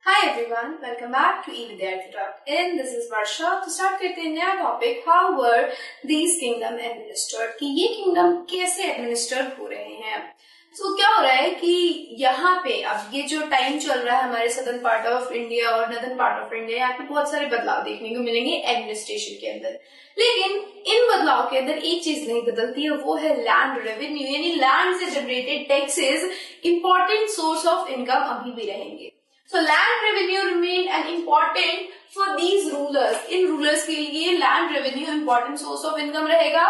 Hi everyone, welcome back to eVidyarthi Talk. In this is Varsha. To start करते हैं नया topic, how were these kingdom administered? कि ये kingdom कैसे administer हो रहे हैं? So क्या हो रहा है कि यहाँ पे अब ये जो टाइम चल रहा है हमारे सदर्न पार्ट ऑफ इंडिया और नदर्न पार्ट ऑफ इंडिया, यहाँ पे बहुत सारे बदलाव देखने को मिलेंगे एडमिनिस्ट्रेशन के अंदर. लेकिन इन बदलाव के अंदर एक चीज नहीं बदलती है, वो है लैंड रेवेन्यू. यानी लैंड से generated taxes important source of income अभी भी रहेंगे. So land revenue remained an important for these rulers. In rulers के लिए land revenue important source of income रहेगा.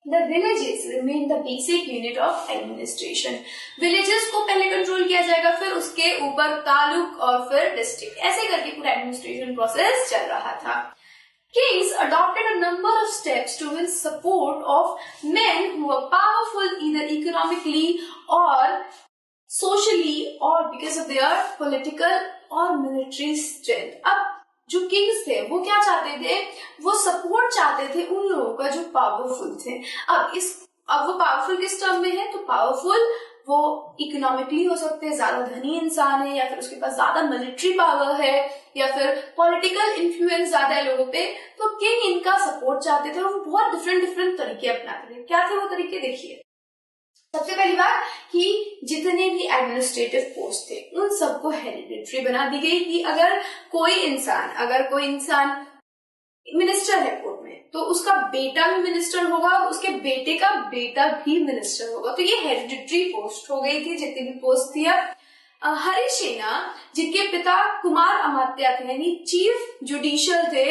The villages remain the basic unit of administration. Villages को पहले control किया जाएगा, फिर उसके ऊपर तालुक और फिर डिस्ट्रिक्ट, ऐसे करके पूरा एडमिनिस्ट्रेशन प्रोसेस चल रहा था. Kings adopted a number of steps to win support of men who were powerful either economically or socially or because of their political or military strength. अब जो किंग्स थे वो क्या चाहते थे? वो सपोर्ट चाहते थे उन लोगों का जो पावरफुल थे. अब वो पावरफुल किस टर्म में है? तो पावरफुल वो इकोनॉमिकली हो सकते हैं, ज्यादा धनी इंसान है, या फिर उसके पास ज्यादा मिलिट्री पावर है, या फिर पॉलिटिकल इन्फ्लुएंस ज्यादा है लोगों पे. तो किंग इनका सपोर्ट चाहते थे और वो बहुत डिफरेंट तरीके अपनाते थे. क्या थे वो तरीके? देखिए, सबसे पहली बात कि जितने भी एडमिनिस्ट्रेटिव पोस्ट थे उन सबको हेरिडिटरी बना दी गई कि अगर कोई इंसान मिनिस्टर है कोर्ट में तो उसका बेटा भी मिनिस्टर होगा और उसके बेटे का बेटा भी मिनिस्टर होगा. तो ये हेरिडिटरी पोस्ट हो गई थी जितनी भी पोस्ट थी. अब हरिसेना, जिनके पिता कुमार अमात्य थे यानी चीफ जुडिशियल थे,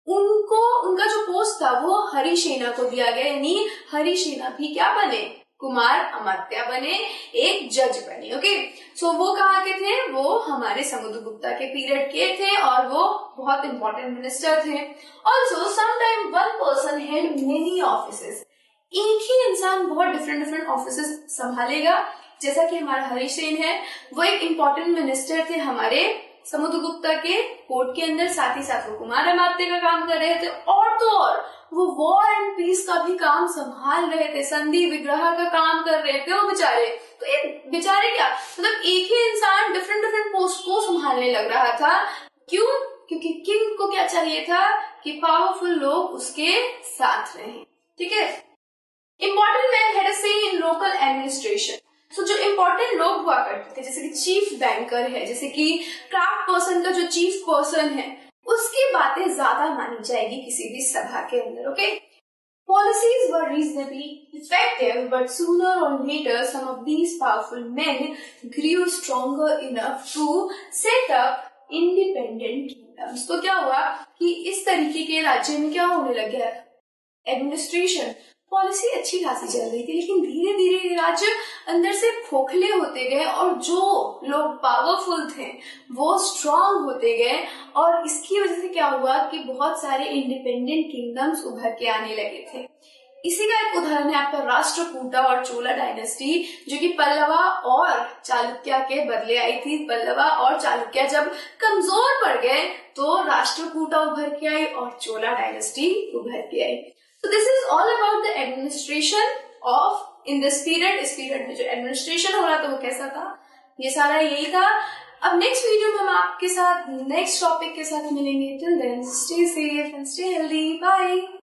उनका जो पोस्ट था वो हरिसेना को दिया गया. यानी हरिसेना भी क्या बने? कुमार अमात्य बने, एक जज बने. ओके, सो वो कहाँ के थे? वो हमारे समुद्रगुप्ता के पीरियड के थे और वो बहुत इंपॉर्टेंट मिनिस्टर थे. Also sometime one person head many offices. एक ही इंसान बहुत डिफरेंट ऑफिसेस संभालेगा. जैसा कि हमारा हरिसेन है, वो एक इम्पोर्टेंट मिनिस्टर थे हमारे समुद्रगुप्ता के कोर्ट के अंदर, साथ ही साथ वो कुमार अमात्य का काम कर रहे थे, और तो और वो वॉर एंड पीस का भी काम संभाल रहे थे, संधि विग्रह का काम कर रहे थे वो बेचारे. तो ये बेचारे क्या, मतलब एक ही इंसान डिफरेंट पोस्ट को संभालने लग रहा था. क्यों? क्योंकि किंग को क्या चाहिए था कि पावरफुल लोग उसके साथ रहें. ठीक है. इंपॉर्टेंट मैन हैड अ से इन लोकल एडमिनिस्ट्रेशन. सो जो इम्पोर्टेंट लोग हुआ करते थे, जैसे कि चीफ बैंकर है, जैसे कि क्राफ्ट पर्सन का जो चीफ पर्सन है, उसकी बातें ज्यादा मानी जाएगी किसी भी सभा के अंदर. Okay, policies were reasonably effective, but sooner or later some of these powerful men grew stronger enough to set up independent kingdoms. तो क्या हुआ कि इस तरीके के राज्य में क्या होने लग गया? एडमिनिस्ट्रेशन पॉलिसी अच्छी खासी चल रही थी, लेकिन धीरे धीरे राज्य अंदर से खोखले होते गए और जो लोग पावरफुल थे वो स्ट्रांग होते गए. और इसकी वजह से क्या हुआ कि बहुत सारे इंडिपेंडेंट किंगडम्स उभर के आने लगे थे. इसी का एक उदाहरण है आपका राष्ट्रकूटा और चोला डायनेस्टी, जो कि पल्लवा और चालुक्य के बदले आई थी. पल्लवा और चालुक्य जब कमजोर पड़ गए तो राष्ट्रकूटा उभर के आई और चोला डायनेस्टी उभर के आई. So this is all about the administration of in this period. इस पीरियड में जो एडमिनिस्ट्रेशन हो रहा था वो कैसा था, ये सारा यही था. अब नेक्स्ट वीडियो में हम आपके साथ नेक्स्ट टॉपिक के साथ मिलेंगे. Till then, stay safe and stay healthy. Bye.